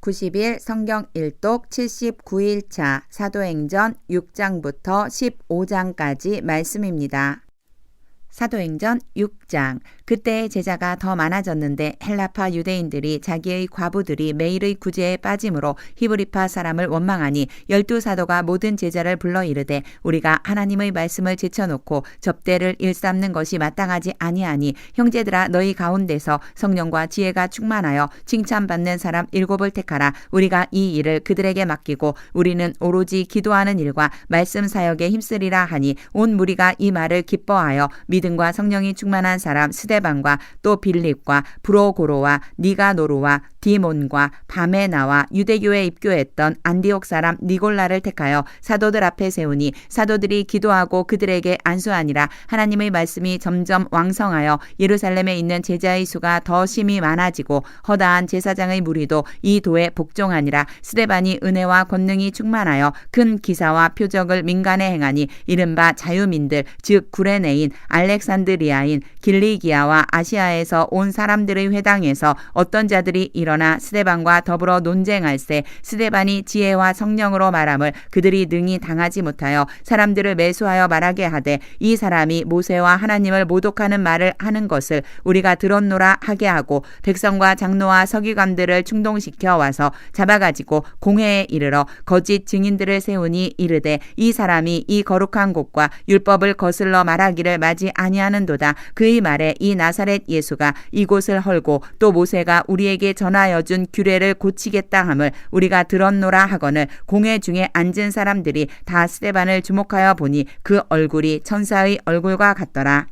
90일 성경 일독 79일차 사도행전 6장부터 15장까지 말씀입니다. 사도행전 6장. 그때의 제자가 더 많아졌는데 헬라파 유대인들이 자기의 과부들이 매일의 구제에 빠짐으로 히브리파 사람을 원망하니 12사도가 모든 제자를 불러 이르되 우리가 하나님의 말씀을 제쳐놓고 접대를 일삼는 것이 마땅하지 아니하니 형제들아 너희 가운데서 성령과 지혜가 충만하여 칭찬받는 사람 7을 택하라. 우리가 이 일을 그들에게 맡기고 우리는 오로지 기도하는 일과 말씀 사역에 힘쓰리라 하니 온 무리가 이 말을 기뻐하여 믿음과 성령이 충만한 사람 스데반과 또 빌립과 브로고로와 니가노루와 디몬과 바메나와 유대교에 입교했던 안디옥 사람 니골라를 택하여 사도들 앞에 세우니 사도들이 기도하고 그들에게 안수하니라. 하나님의 말씀이 점점 왕성하여 예루살렘에 있는 제자의 수가 더 심히 많아지고 허다한 제사장의 무리도 이 도에 복종하니라. 스데반이 은혜와 권능이 충만하여 큰 기사와 표적을 민간에 행하니 이른바 자유민들 즉 구레네인 알렉산드리아인 길리기아와 아시아에서 온 사람들의 회당에서 어떤 자들이 일어나 스데반과 더불어 논쟁할세 스데반이 지혜와 성령으로 말함을 그들이 능히 당하지 못하여 사람들을 매수하여 말하게 하되 이 사람이 모세와 하나님을 모독하는 말을 하는 것을 우리가 들었노라 하게 하고 백성과 장로와 서기관들을 충동시켜 와서 잡아가지고 공회에 이르러 거짓 증인들을 세우니 이르되 이 사람이 이 거룩한 곳과 율법을 거슬러 말하기를 마지 아니하는도다. 그의 말에 이 나사렛 예수가 이곳을 헐고 또 모세가 우리에게 전하여 준 규례를 고치겠다 함을 우리가 들었노라 하거늘 공회 중에 앉은 사람들이 다 스데반을 주목하여 보니 그 얼굴이 천사의 얼굴과 같더라.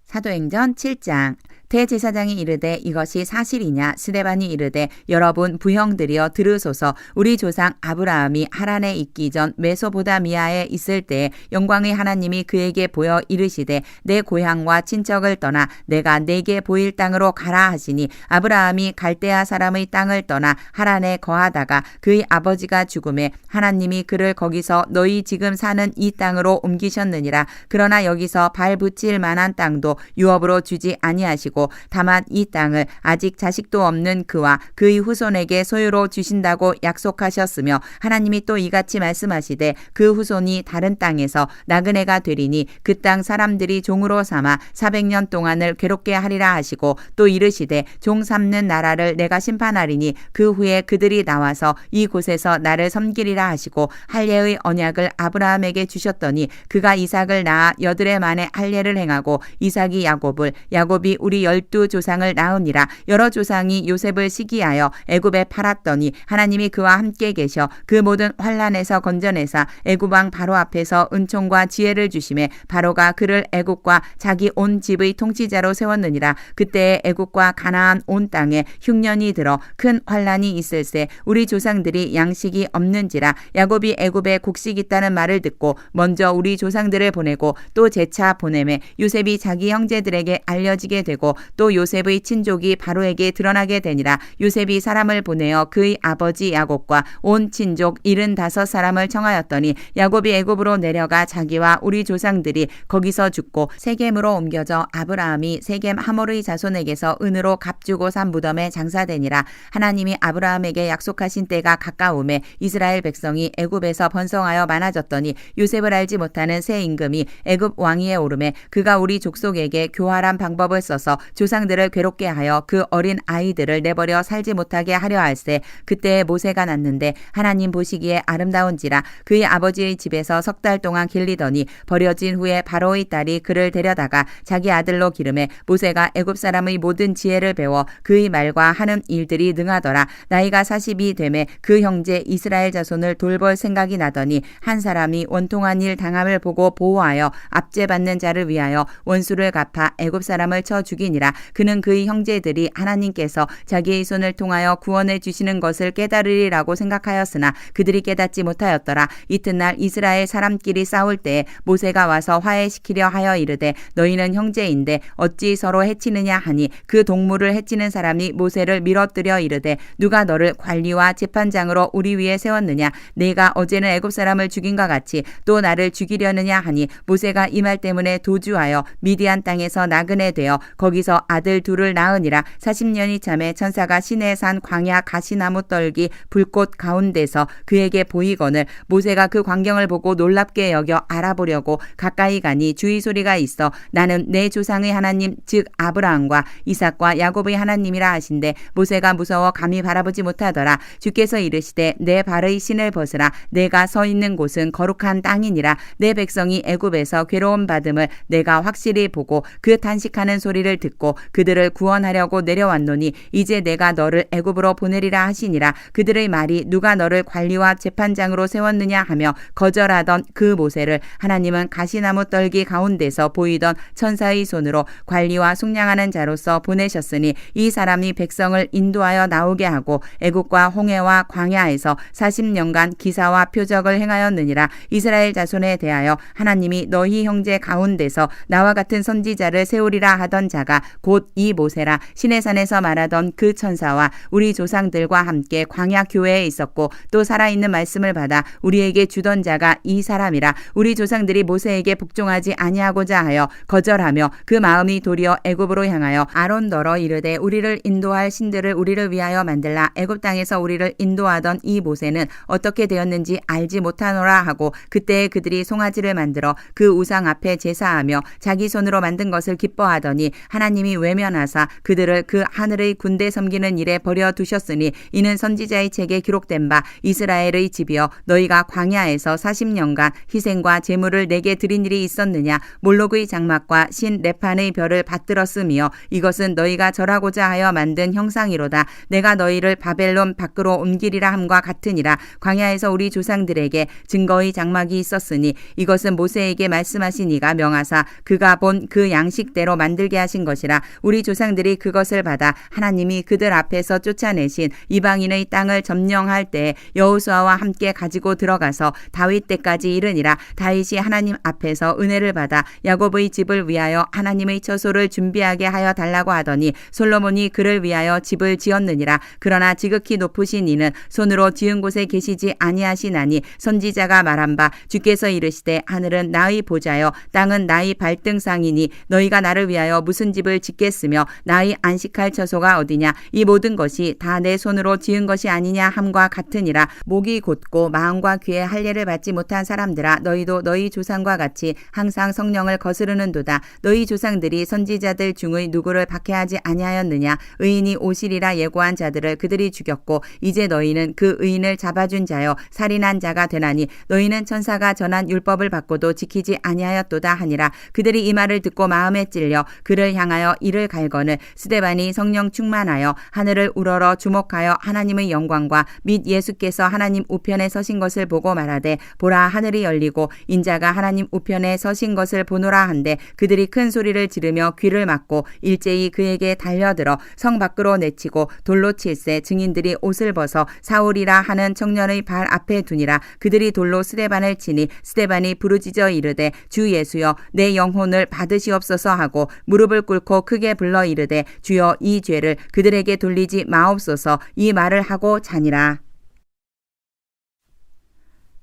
사도행전 7장. 대제사장이 이르되 이것이 사실이냐? 스데반이 이르되 여러분 부형들이여 들으소서. 우리 조상 아브라함이 하란에 있기 전 메소보다미아에 있을 때에 영광의 하나님이 그에게 보여 이르시되 내 고향과 친척을 떠나 내가 내게 보일 땅으로 가라 하시니 아브라함이 갈대아 사람의 땅을 떠나 하란에 거하다가 그의 아버지가 죽음에 하나님이 그를 거기서 너희 지금 사는 이 땅으로 옮기셨느니라. 그러나 여기서 발 붙일 만한 땅도 유업으로 주지 아니하시고 다만 이 땅을 아직 자식도 없는 그와 그의 후손에게 소유로 주신다고 약속하셨으며 하나님이 또 이같이 말씀하시되 그 후손이 다른 땅에서 나그네가 되리니 그 땅 사람들이 종으로 삼아 400년 동안을 괴롭게 하리라 하시고 또 이르시되 종 삼는 나라를 내가 심판하리니 그 후에 그들이 나와서 이곳에서 나를 섬기리라 하시고 할례의 언약을 아브라함에게 주셨더니 그가 이삭을 낳아 8해 만에 할례를 행하고 이삭이 야곱을 야곱이 우리 12조상을 낳으니라. 여러 조상이 요셉을 시기하여 애굽에 팔았더니 하나님이 그와 함께 계셔 그 모든 환난에서 건져내사 애굽 왕 바로 앞에서 은총과 지혜를 주심에 바로가 그를 애굽과 자기 온 집의 통치자로 세웠느니라. 그때에 애굽과 가나안 온 땅에 흉년이 들어 큰 환난이 있을세 우리 조상들이 양식이 없는지라. 야곱이 애굽에 곡식 있다는 말을 듣고 먼저 우리 조상들을 보내고 또 재차 보내매 요셉이 자기 형제들에게 알려지게 되고 또 요셉의 친족이 바로에게 드러나게 되니라. 요셉이 사람을 보내어 그의 아버지 야곱과 온 친족 75사람을 청하였더니 야곱이 애굽으로 내려가 자기와 우리 조상들이 거기서 죽고 세겜으로 옮겨져 아브라함이 세겜 하몰의 자손에게서 은으로 값주고 산 무덤에 장사되니라. 하나님이 아브라함에게 약속하신 때가 가까우매 이스라엘 백성이 애굽에서 번성하여 많아졌더니 요셉을 알지 못하는 새 임금이 애굽 왕위에 오르매 그가 우리 족속에게 교활한 방법을 써서 조상들을 괴롭게 하여 그 어린 아이들을 내버려 살지 못하게 하려 할세. 그때에 모세가 났는데 하나님 보시기에 아름다운지라. 그의 아버지의 집에서 6달 동안 길리더니 버려진 후에 바로의 딸이 그를 데려다가 자기 아들로 기름해 모세가 애굽 사람의 모든 지혜를 배워 그의 말과 하는 일들이 능하더라. 나이가 40이 되매 그 형제 이스라엘 자손을 돌볼 생각이 나더니 한 사람이 원통한 일 당함을 보고 보호하여 압제받는 자를 위하여 원수를 갚아 애굽 사람을 쳐 죽이니라. 그는 그의 형제들이 하나님께서 자기의 손을 통하여 구원해 주시는 것을 깨달으리라고 생각하였으나 그들이 깨닫지 못하였더라. 이튿날 이스라엘 사람끼리 싸울 때에 모세가 와서 화해시키려 하여 이르되 너희는 형제인데 어찌 서로 해치느냐 하니 그 동물을 해치는 사람이 모세를 밀어뜨려 이르되 누가 너를 관리와 재판장으로 우리 위에 세웠느냐? 내가 어제는 애굽 사람을 죽인과 같이 또 나를 죽이려느냐 하니 모세가 이 말 때문에 도주하여 미디안 땅에서 나그네 되어 거기서 주께서 아들 둘을 낳으니라. 40년이 참에 천사가 시내산 광야 가시나무 떨기 불꽃 가운데서 그에게 보이거늘 모세가 그 광경을 보고 놀랍게 여겨 알아보려고 가까이 가니 주의 소리가 있어 나는 내 조상의 하나님 즉 아브라함과 이삭과 야곱의 하나님이라 하신대 모세가 무서워 감히 바라보지 못하더라. 주께서 이르시되 내 발의 신을 벗으라. 내가 서 있는 곳은 거룩한 땅이니라. 내 백성이 애굽에서 괴로움 받음을 내가 확실히 보고 그 탄식하는 소리를 듣고 그들을 구원하려고 내려왔노니 이제 내가 너를 애굽으로 보내리라 하시니라. 그들의 말이 누가 너를 관리와 재판장으로 세웠느냐 하며 거절하던 그 모세를 하나님은 가시나무 떨기 가운데서 보이던 천사의 손으로 관리와 속량하는 자로서 보내셨으니 이 사람이 백성을 인도하여 나오게 하고 애국과 홍해와 광야에서 40년간 기사와 표적을 행하였느니라. 이스라엘 자손에 대하여 하나님이 너희 형제 가운데서 나와 같은 선지자를 세우리라 하던 자가 곧 이 모세라. 시내산에서 말하던 그 천사와 우리 조상들과 함께 광야 교회에 있었고 또 살아있는 말씀을 받아 우리에게 주던 자가 이 사람이라. 우리 조상들이 모세에게 복종하지 아니하고자 하여 거절하며 그 마음이 도리어 애굽으로 향하여 아론더러 이르되 우리를 인도할 신들을 우리를 위하여 만들라. 애굽 땅에서 우리를 인도하던 이 모세는 어떻게 되었는지 알지 못하노라 하고 그때에 그들이 송아지를 만들어 그 우상 앞에 제사하며 자기 손으로 만든 것을 기뻐하더니 하나님이 외면하사 그들을 그 하늘의 군대 섬기는 일에 버려 두셨으니 이는 선지자의 책에 기록된 바 이스라엘의 집이여 너희가 광야에서 40년간 희생과 제물을 내게 드린 일이 있었느냐. 몰록의 장막과 신 레판의 별을 받들었으며 이것은 너희가 절하고자 하여 만든 형상이로다. 내가 너희를 바벨론 밖으로 옮기리라 함과 같으니라. 광야에서 우리 조상들에게 증거의 장막이 있었으니 이것은 모세에게 말씀하신 이가 명하사 그가 본 그 양식대로 만들게 하신 것이라. 우리 조상들이 그것을 받아 하나님이 그들 앞에서 쫓아내신 이방인의 땅을 점령할 때에 여호수아와 함께 가지고 들어가서 다윗 때까지 이르니라. 다윗이 하나님 앞에서 은혜를 받아 야곱의 집을 위하여 하나님의 처소를 준비하게 하여 달라고 하더니 솔로몬이 그를 위하여 집을 지었느니라. 그러나 지극히 높으신 이는 손으로 지은 곳에 계시지 아니하시나니 선지자가 말한 바 주께서 이르시되 하늘은 나의 보좌여 땅은 나의 발등상이니 너희가 나를 위하여 무슨 집을 짓겠으며 나의 안식할 처소가 어디냐. 이 모든 것이 다 내 손으로 지은 것이 아니냐 함과 같으니라. 목이 곧고 마음과 귀에 할례를 받지 못한 사람들아 너희도 너희 조상과 같이 항상 성령을 거스르는도다. 너희 조상들이 선지자들 중의 누구를 박해하지 아니하였느냐. 의인이 오시리라 예고한 자들을 그들이 죽였고 이제 너희는 그 의인을 잡아준 자여 살인한 자가 되나니 너희는 천사가 전한 율법을 받고도 지키지 아니하였도다 하니라. 그들이 이 말을 듣고 마음에 찔려 그를 향하여 이를 갈거늘 스데반이 성령 충만하여 하늘을 우러러 주목하여 하나님의 영광과 및 예수께서 하나님 우편에 서신 것을 보고 말하되 보라 하늘이 열리고 인자가 하나님 우편에 서신 것을 보노라 한데 그들이 큰 소리를 지르며 귀를 막고 일제히 그에게 달려들어 성 밖으로 내치고 돌로 칠세 증인들이 옷을 벗어 사울이라 하는 청년의 발 앞에 두니라. 그들이 돌로 스데반을 치니 스데반이 부르짖어 이르되 주 예수여 내 영혼을 받으시옵소서 하고 무릎을 꿇고 크게 불러 이르되 주여 이 죄를 그들에게 돌리지 마옵소서. 이 말을 하고 자니라.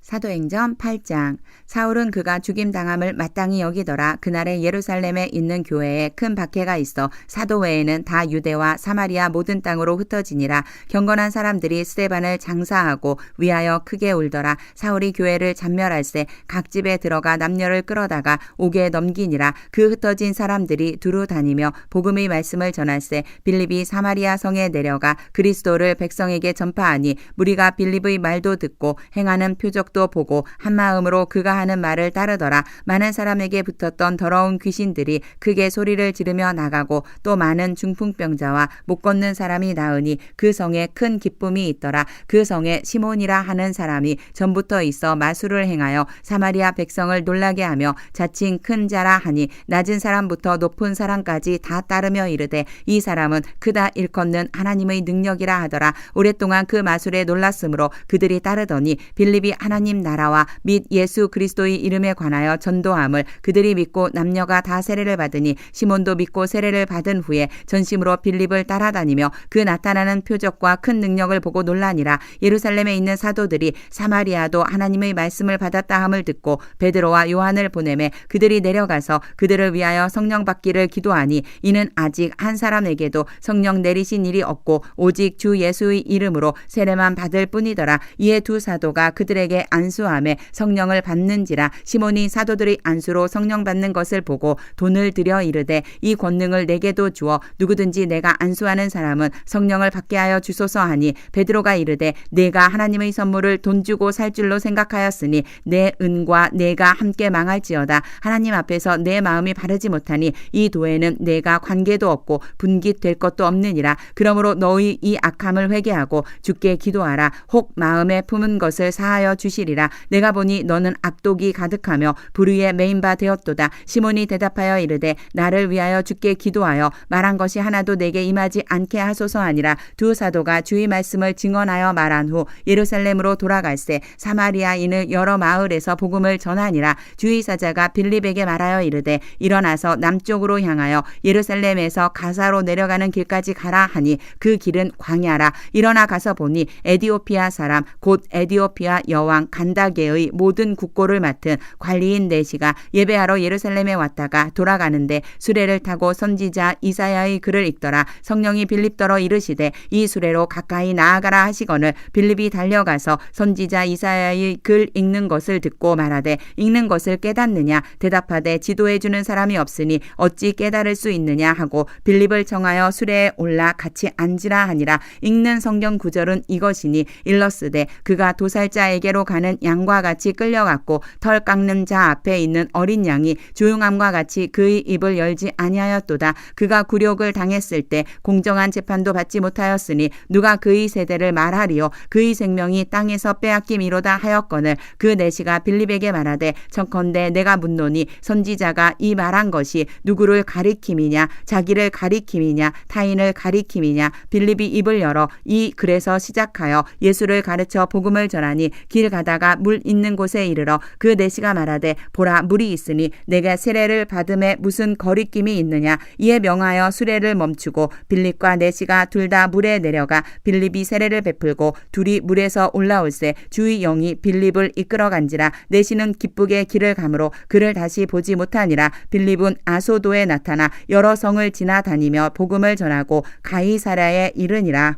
사도행전 8장. 사울은 그가 죽임당함을 마땅히 여기더라. 그날에 예루살렘에 있는 교회에 큰 박해가 있어 사도 외에는 다 유대와 사마리아 모든 땅으로 흩어지니라. 경건한 사람들이 스데반을 장사하고 위하여 크게 울더라. 사울이 교회를 잔멸할세 각 집에 들어가 남녀를 끌어다가 옥에 넘기니라. 그 흩어진 사람들이 두루 다니며 복음의 말씀을 전할세 빌립이 사마리아 성에 내려가 그리스도를 백성에게 전파하니 무리가 빌립의 말도 듣고 행하는 표적 도 보고 한마음으로 그가 하는 말을 따르더라. 많은 사람에게 붙었던 더러운 귀신들이 크게 소리를 지르며 나가고 또 많은 중풍병자와 못 걷는 사람이 나으니 그 성에 큰 기쁨이 있더라. 그 성에 시몬이라 하는 사람이 전부터 있어 마술을 행하여 사마리아 백성을 놀라게 하며 자칭 큰 자라 하니 낮은 사람부터 높은 사람까지 다 따르며 이르되 이 사람은 크다 일컫는 하나님의 능력이라 하더라. 오랫동안 그 마술에 놀랐으므로 그들이 따르더니 빌립이 하나님 하나님 나라와 및 예수 그리스도의 이름에 관하여 전도함을 그들이 믿고 남녀가 다 세례를 받으니 시몬도 믿고 세례를 받은 후에 전심으로 빌립을 따라다니며 그 나타나는 표적과 큰 능력을 보고 놀라니라. 예루살렘에 있는 사도들이 사마리아도 하나님의 말씀을 받았다 함을 듣고 베드로와 요한을 보내매 그들이 내려가서 그들을 위하여 성령 받기를 기도하니 이는 아직 한 사람에게도 성령 내리신 일이 없고 오직 주 예수의 이름으로 세례만 받을 뿐이더라. 이에 두 사도가 그들에게 안수하며 성령을 받는지라. 시몬이 사도들의 안수로 성령 받는 것을 보고 돈을 들여 이르되 이 권능을 내게도 주어 누구든지 내가 안수하는 사람은 성령을 받게 하여 주소서 하니 베드로가 이르되 내가 하나님의 선물을 돈 주고 살 줄로 생각하였으니 내 은과 내가 함께 망할지어다. 하나님 앞에서 내 마음이 바르지 못하니 이 도에는 내가 관계도 없고 분깃될 것도 없느니라. 그러므로 너희 이 악함을 회개하고 주께 기도하라. 혹 마음에 품은 것을 사하여 주시리라. 내가 보니 너는 악독이 가득하며 불의에 매인 바 되었도다. 시몬이 대답하여 이르되 나를 위하여 주께 기도하여 말한 것이 하나도 내게 임하지 않게 하소서 하니라. 두 사도가 주의 말씀을 증언하여 말한 후 예루살렘으로 돌아갈새 사마리아인의 여러 마을에서 복음을 전하니라. 주의 사자가 빌립에게 말하여 이르되 일어나서 남쪽으로 향하여 예루살렘에서 가사로 내려가는 길까지 가라 하니 그 길은 광야라. 일어나 가서 보니 에디오피아 사람 곧 에디오피아 여왕 간다게의 모든 국고를 맡은 관리인 네시가 예배하러 예루살렘에 왔다가 돌아가는데 수레를 타고 선지자 이사야의 글을 읽더라. 성령이 빌립더러 이르시되 이 수레로 가까이 나아가라 하시거늘 빌립이 달려가서 선지자 이사야의 글 읽는 것을 듣고 말하되 읽는 것을 깨닫느냐 대답하되 지도해 주는 사람이 없으니 어찌 깨달을 수 있느냐 하고 빌립을 청하여 수레에 올라 같이 앉으라 하니라. 읽는 성경 구절은 이것이니 일러스되 그가 도살자에게로 가는 양과 같이 끌려갔고 털 깎는 자 앞에 있는 어린 양이 조용함과 같이 그의 입을 열지 아니하였도다. 그가 굴욕을 당했을 때 공정한 재판도 받지 못하였으니 누가 그의 세대를 말하리요. 그의 생명이 땅에서 빼앗김이로다 하였거늘 그 내시가 빌립에게 말하되 청컨대 내가 묻노니 선지자가 이 말한 것이 누구를 가리킴이냐 자기를 가리킴이냐 타인을 가리킴이냐. 빌립이 입을 열어 이 글에서 시작하여 예수를 가르쳐 복음을 전하니 길 가다가 물 있는 곳에 이르러 그 내시가 말하되 보라 물이 있으니 내가 세례를 받음에 무슨 거리낌이 있느냐. 이에 명하여 수레를 멈추고 빌립과 내시가 둘 다 물에 내려가 빌립이 세례를 베풀고 둘이 물에서 올라올새 주의 영이 빌립을 이끌어간지라. 내시는 기쁘게 길을 가므로 그를 다시 보지 못하니라. 빌립은 아소도에 나타나 여러 성을 지나다니며 복음을 전하고 가이사랴에 이르니라.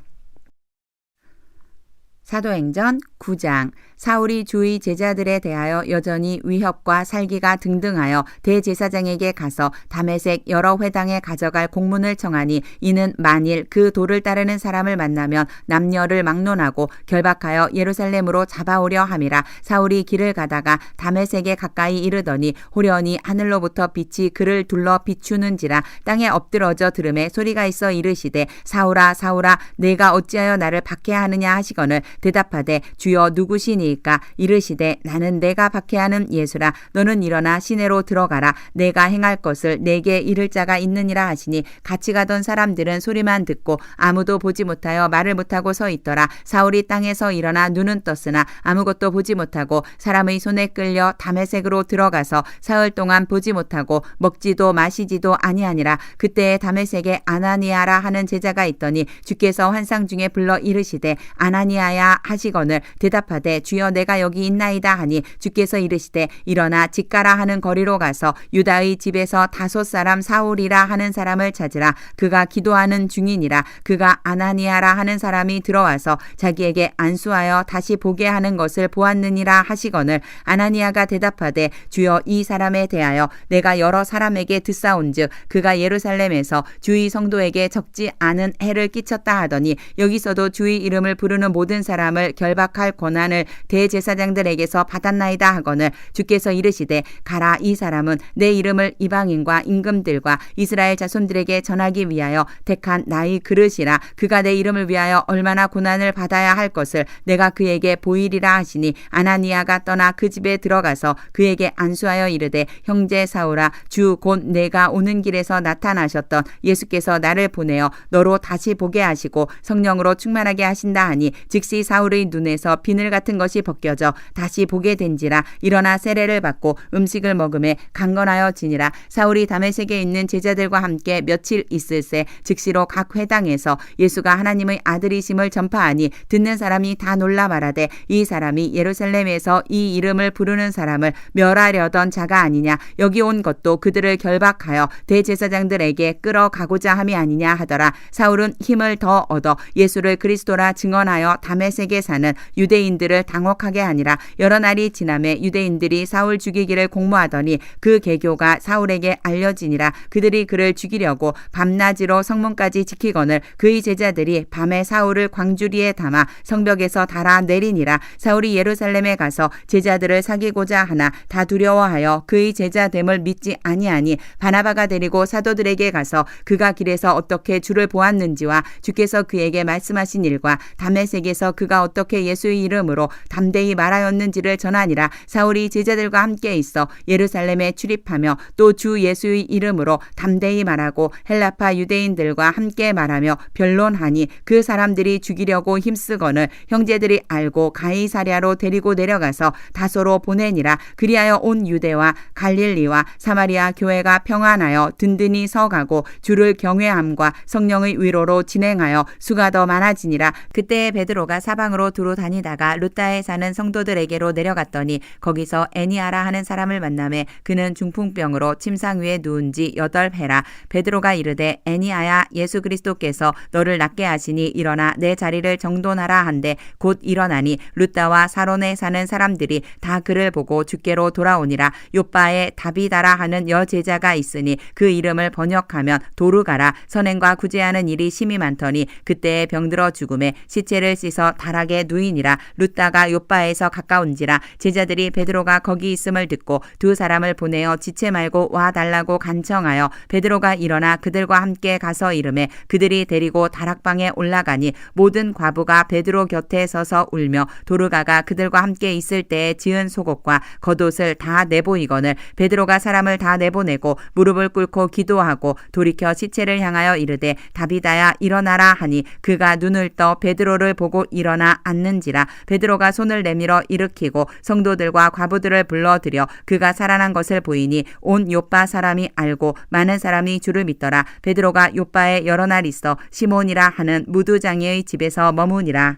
사도행전 9장. 사울이 주의 제자들에 대하여 여전히 위협과 살기가 등등하여 대제사장에게 가서 다메섹 여러 회당에 가져갈 공문을 청하니 이는 만일 그 도를 따르는 사람을 만나면 남녀를 막론하고 결박하여 예루살렘으로 잡아오려 함이라. 사울이 길을 가다가 다메섹에 가까이 이르더니 호련히 하늘로부터 빛이 그를 둘러 비추는지라. 땅에 엎드러져 들음에 소리가 있어 이르시되 사울아 사울아 내가 어찌하여 나를 박해하느냐 하시거늘 대답하되 주여 누구시니까. 이르시되 나는 내가 박해하는 예수라. 너는 일어나 시내로 들어가라. 내가 행할 것을 내게 이를 자가 있느니라 하시니 같이 가던 사람들은 소리만 듣고 아무도 보지 못하여 말을 못하고 서 있더라. 사울이 땅에서 일어나 눈은 떴으나 아무것도 보지 못하고 사람의 손에 끌려 다메섹으로 들어가서 사흘 동안 보지 못하고 먹지도 마시지도 아니하니라. 그때에 다메섹에 아나니아라 하는 제자가 있더니 주께서 환상 중에 불러 이르시되 아나니아야 하시거늘 대답하되 주여 내가 여기 있나이다 하니 주께서 이르시되 일어나 직가라 하는 거리로 가서 유다의 집에서 다섯 사람 사울이라 하는 사람을 찾으라. 그가 기도하는 중이니라. 그가 아나니아라 하는 사람이 들어와서 자기에게 안수하여 다시 보게 하는 것을 보았느니라 하시거늘 아나니아가 대답하되 주여 이 사람에 대하여 내가 여러 사람에게 듣사온즉 그가 예루살렘에서 주의 성도에게 적지 않은 해를 끼쳤다 하더니 여기서도 주의 이름을 부르는 모든 사람을 결박할 권한을 대제사장들에게서 받았나이다 하거늘 주께서 이르시되 가라. 이 사람은 내 이름을 이방인과 임금들과 이스라엘 자손들에게 전하기 위하여 택한 나의 그릇이라. 그가 내 이름을 위하여 얼마나 고난을 받아야 할 것을 내가 그에게 보이리라 하시니 아나니아가 떠나 그 집에 들어가서 그에게 안수하여 이르되 형제 사울아 주 곧 내가 오는 길에서 나타나셨던 예수께서 나를 보내어 너로 다시 보게 하시고 성령으로 충만하게 하신다 하니 즉시 사울의 눈에서 비늘 같은 것이 벗겨져 다시 보게 된지라. 일어나 세례를 받고 음식을 먹음에 강건하여 지니라. 사울이 다메섹에 있는 제자들과 함께 며칠 있을새 즉시로 각 회당에서 예수가 하나님의 아들이심을 전파하니 듣는 사람이 다 놀라 말하되 이 사람이 예루살렘에서 이 이름을 부르는 사람을 멸하려던 자가 아니냐. 여기 온 것도 그들을 결박하여 대제사장들에게 끌어가고자 함이 아니냐 하더라. 사울은 힘을 더 얻어 예수를 그리스도라 증언하여 다메섹에 사는 유대인들을 당혹하게 하니라. 여러 날이 지남에 유대인들이 사울 죽이기를 공모하더니 그 계교가 사울에게 알려지니라. 그들이 그를 죽이려고 밤낮으로 성문까지 지키거늘 그의 제자들이 밤에 사울을 광주리에 담아 성벽에서 달아 내리니라. 사울이 예루살렘에 가서 제자들을 사귀고자 하나 다 두려워하여 그의 제자됨을 믿지 아니하니 바나바가 데리고 사도들에게 가서 그가 길에서 어떻게 주를 보았는지와 주께서 그에게 말씀하신 일과 다메섹에서 그가 어떻게 예수의 이름으로 담대히 말하였는지를 전하니라. 사울이 제자들과 함께 있어 예루살렘에 출입하며 또 주 예수의 이름으로 담대히 말하고 헬라파 유대인들과 함께 말하며 변론하니 그 사람들이 죽이려고 힘쓰거늘 형제들이 알고 가이사랴로 데리고 내려가서 다소로 보내니라. 그리하여 온 유대와 갈릴리와 사마리아 교회가 평안하여 든든히 서가고 주를 경외함과 성령의 위로로 진행하여 수가 더 많아지니라. 그때 베드로가 사방으로 두루 다니다가 루다에 사는 성도들에게로 내려갔더니 거기서 애니아라 하는 사람을 만나매 그는 중풍병으로 침상 위에 누운 지 8해라. 베드로가 이르되 애니아야 예수 그리스도께서 너를 낫게 하시니 일어나 내 자리를 정돈하라 한데 곧 일어나니 루다와 사론에 사는 사람들이 다 그를 보고 주께로 돌아오니라. 요빠에 다비다라 하는 여제자가 있으니 그 이름을 번역하면 도르가라. 선행과 구제하는 일이 심히 많더니 그때에 병들어 죽음에 시체를 씻어 다락에 누이니라. 루다가 요빠에서 가까운지라. 제자들이 베드로가 거기 있음을 듣고 두 사람을 보내어 지체 말고 와달라고 간청하여 베드로가 일어나 그들과 함께 가서 이르매 그들이 데리고 다락방에 올라가니 모든 과부가 베드로 곁에 서서 울며 도르가가 그들과 함께 있을 때에 지은 속옷과 겉옷을 다 내보이거늘 베드로가 사람을 다 내보내고 무릎을 꿇고 기도하고 돌이켜 시체를 향하여 이르되 다비다야 일어나라 하니 그가 눈을 떠 베드로를 보고 일어나 앉는지라. 베드로가 손을 내밀어 일으키고 성도들과 과부들을 불러들여 그가 살아난 것을 보이니 온 요빠 사람이 알고 많은 사람이 주를 믿더라. 베드로가 요빠에 여러 날 있어 시몬이라 하는 무두장이의 집에서 머무니라.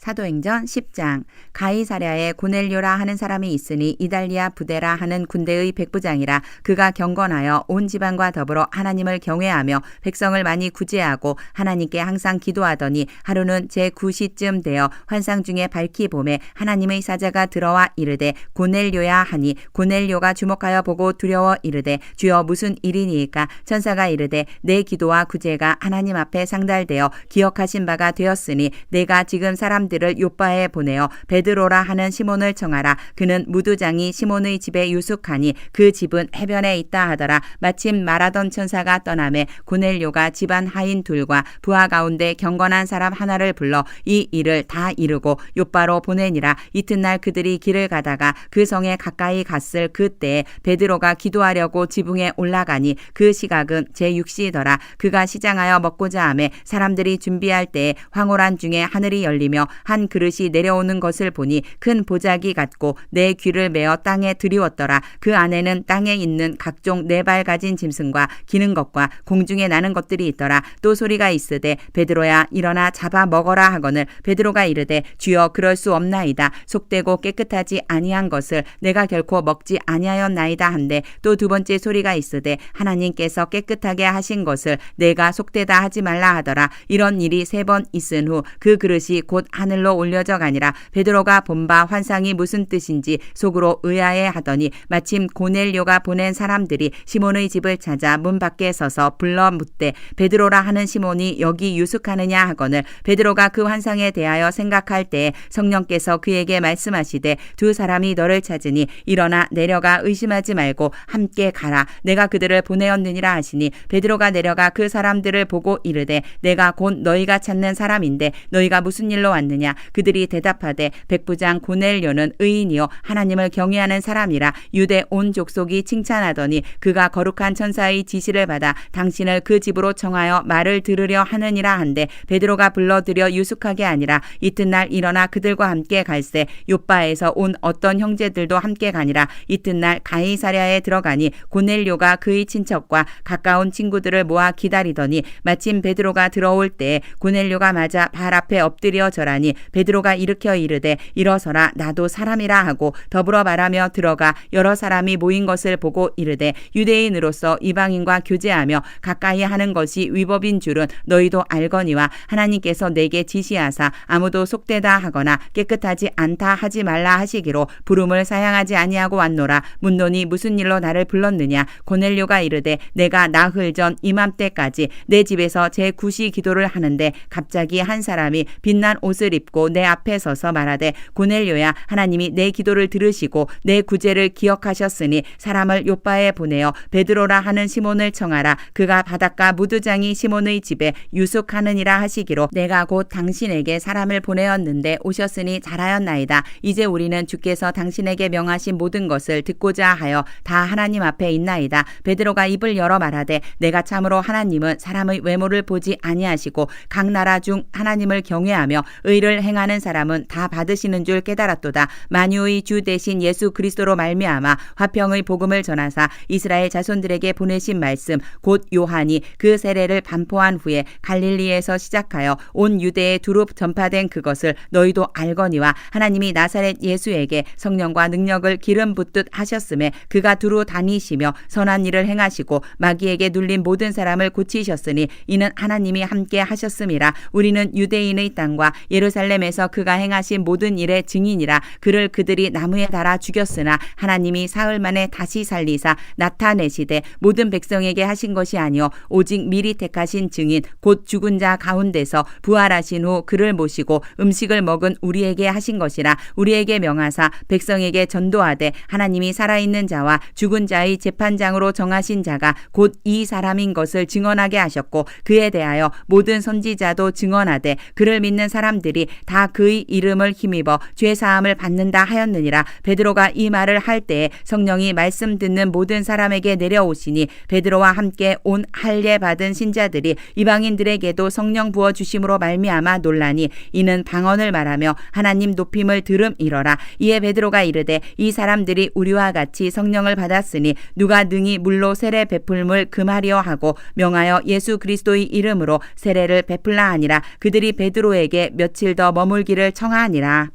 사도행전 10장. 가이사랴에 고넬료라 하는 사람이 있으니 이달리아 부대라 하는 군대의 백부장이라. 그가 경건하여 온 지방과 더불어 하나님을 경외하며 백성을 많이 구제하고 하나님께 항상 기도하더니 하루는 제9시쯤 되어 환상 중에 밝히 보매 하나님의 사자가 들어와 이르되 고넬료야 하니 고넬료가 주목하여 보고 두려워 이르되 주여 무슨 일이니이까. 천사가 이르되 내 기도와 구제가 하나님 앞에 상달되어 기억하신 바가 되었으니 내가 지금 사람들을 요빠에 보내어 베드로라 하는 시몬을 청하라. 그는 무두장이 시몬의 집에 유숙하니 그 집은 해변에 있다 하더라. 마침 말하던 천사가 떠나매 고넬료가 집안 하인 둘과 부하 가운데 경건한 사람 하나를 불러 이 일을 다 이루고 요빠로 보내니라. 이튿날 그들이 길을 가다가 그 성에 가까이 갔을 그때에 베드로가 기도하려고 지붕에 올라가니 그 시각은 제6시더라. 그가 시장하여 먹고자 하매 사람들이 준비할 때에 황홀한 중에 하늘이 열리며 한 그릇이 내려오는 것을 보니 큰 보자기 같고 내 귀를 메어 땅에 들이웠더라. 그 안에는 땅에 있는 각종 4발 가진 짐승과 기는 것과 공중에 나는 것들이 있더라. 또 소리가 있으되 베드로야 일어나 잡아 먹어라 하거늘 베드로가 이르되 주여 그럴 수 없나이다. 속되고 깨끗하지 아니한 것을 내가 결코 먹지 아니하였나이다 한데 또 두 번째 소리가 있으되 하나님께서 깨끗하게 하신 것을 내가 속되다 하지 말라 하더라. 이런 일이 3번 있은 후 그 그릇이 곧 하늘로 올려져 가니라. 베드로가 본 바 환상이 무슨 뜻인지 속으로 의아해 하더니 마침 고넬료가 보낸 사람들이 시몬의 집을 찾아 문 밖에 서서 불러 묻되 베드로라 하는 시몬이 여기 유숙하느냐 하거늘 베드로가 그 환상에 대하여 생각할 때에 성령께서 그에게 말씀하시되 두 사람이 너를 찾으니 일어나 내려가 의심하지 말고 함께 가라. 내가 그들을 보내었느니라 하시니 베드로가 내려가 그 사람들을 보고 이르되 내가 곧 너희가 찾는 사람인데 너희가 무슨 일로 왔느냐. 누구냐? 그들이 대답하되 백부장 고넬료는 의인이요 하나님을 경외하는 사람이라 유대 온 족속이 칭찬하더니 그가 거룩한 천사의 지시를 받아 당신을 그 집으로 청하여 말을 들으려 하느니라 한데 베드로가 불러들여 유숙하게 아니라 이튿날 일어나 그들과 함께 갈새 요빠에서 온 어떤 형제들도 함께 가니라. 이튿날 가이사랴에 들어가니 고넬료가 그의 친척과 가까운 친구들을 모아 기다리더니 마침 베드로가 들어올 때에 고넬료가 맞아 발 앞에 엎드려 절하니 베드로가 일으켜 이르되 일어서라 나도 사람이라 하고 더불어 말하며 들어가 여러 사람이 모인 것을 보고 이르되 유대인으로서 이방인과 교제하며 가까이 하는 것이 위법인 줄은 너희도 알거니와 하나님께서 내게 지시하사 아무도 속되다 하거나 깨끗하지 않다 하지 말라 하시기로 부름을 사양하지 아니하고 왔노라. 묻노니 무슨 일로 나를 불렀느냐? 고넬료가 이르되 내가 나흘 전 이맘때까지 내 집에서 제 구시 기도를 하는데 갑자기 한 사람이 빛난 옷을 입고 내 앞에 서서 말하되 고넬료야 하나님이 내 기도를 들으시고 내 구제를 기억하셨으니 사람을 요빠에 보내어 베드로라 하는 시몬을 청하라. 그가 바닷가 무두장이 시몬의 집에 유숙하느니라 하시기로 내가 곧 당신에게 사람을 보내었는데 오셨으니 잘하였나이다. 이제 우리는 주께서 당신에게 명하신 모든 것을 듣고자 하여 다 하나님 앞에 있나이다. 베드로가 입을 열어 말하되 내가 참으로 하나님은 사람의 외모를 보지 아니하시고 각 나라 중 하나님을 경외하며 의를 행하는 사람은 다 받으시는 줄 깨달았도다. 만유의 주 대신 예수 그리스도로 말미암아 화평의 복음을 전하사 이스라엘 자손들에게 보내신 말씀 곧 요한이 그 세례를 반포한 후에 갈릴리에서 시작하여 온 유대에 두루 전파된 그것을 너희도 알거니와 하나님이 나사렛 예수에게 성령과 능력을 기름 붓듯 하셨음에 그가 두루 다니시며 선한 일을 행하시고 마귀에게 눌린 모든 사람을 고치셨으니 이는 하나님이 함께 하셨음이라. 우리는 유대인의 땅과 예루살렘에서 그가 행하신 모든 일의 증인이라. 그를 그들이 나무에 달아 죽였으나 하나님이 사흘 만에 다시 살리사 나타내시되 모든 백성에게 하신 것이 아니요 오직 미리 택하신 증인 곧 죽은 자 가운데서 부활하신 후 그를 모시고 음식을 먹은 우리에게 하신 것이라. 우리에게 명하사 백성에게 전도하되 하나님이 살아있는 자와 죽은 자의 재판장으로 정하신 자가 곧 이 사람인 것을 증언하게 하셨고 그에 대하여 모든 선지자도 증언하되 그를 믿는 사람들이 다 그의 이름을 힘입어 죄사함을 받는다 하였느니라. 베드로가 이 말을 할 때에 성령이 말씀 듣는 모든 사람에게 내려오시니 베드로와 함께 온 할례 받은 신자들이 이방인들에게도 성령 부어 주심으로 말미암아 놀라니 이는 방언을 말하며 하나님 높임을 들음이러라. 이에 베드로가 이르되 이 사람들이 우리와 같이 성령을 받았으니 누가 능히 물로 세례 베풀물 금하려 하고 명하여 예수 그리스도의 이름으로 세례를 베풀라 하니라. 그들이 베드로에게 며칠 더 머물기를 청하니라.